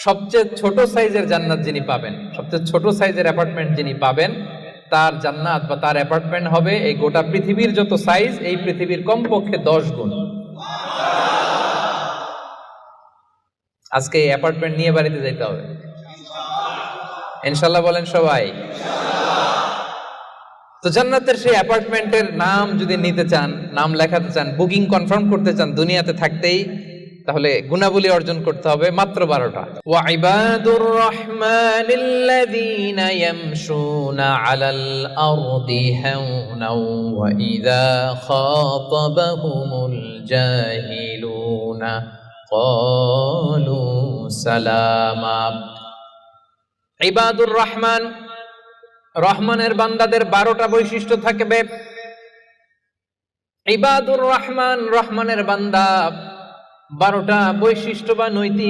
সবচেয়ে ছোট সাইজের জান্নাত যিনি পাবেন, সবচেয়ে ছোট সাইজের অ্যাপার্টমেন্ট যিনি পাবেন, তার জান্নাত বা তার অ্যাপার্টমেন্ট হবে এই গোটা পৃথিবীর যত সাইজ, এই পৃথিবীর কমপক্ষে 10 গুণ। আজকে এই অ্যাপার্টমেন্ট নিয়ে বাড়িতে যাইতে হবে ইনশাআল্লাহ, বলেন সবাই। তো জান্নাতের সেই অ্যাপার্টমেন্টের নাম যদি নিতে চান, নাম লেখাতে চান, বুকিং কনফার্ম করতে চান দুনিয়াতে থাকতেই, তাহলে গুণাবলী অর্জন করতে হবে মাত্র 12টা। ওয়া ইবাদুর রাহমানিল্লাযীনা ইয়ামশুনা আলাল আরদি হাওনাও ওয়া ইযা খাতাবাহুমুল জাহিলুনা ক্বালু সালামা। ইবাদুর রহমান, রহমানের বান্দাদের 12টা বৈশিষ্ট্য থাকবে। ইবাদুর রহমান, রহমানের বান্দা 12টা বৈশিষ্ট্য বা নৈতিক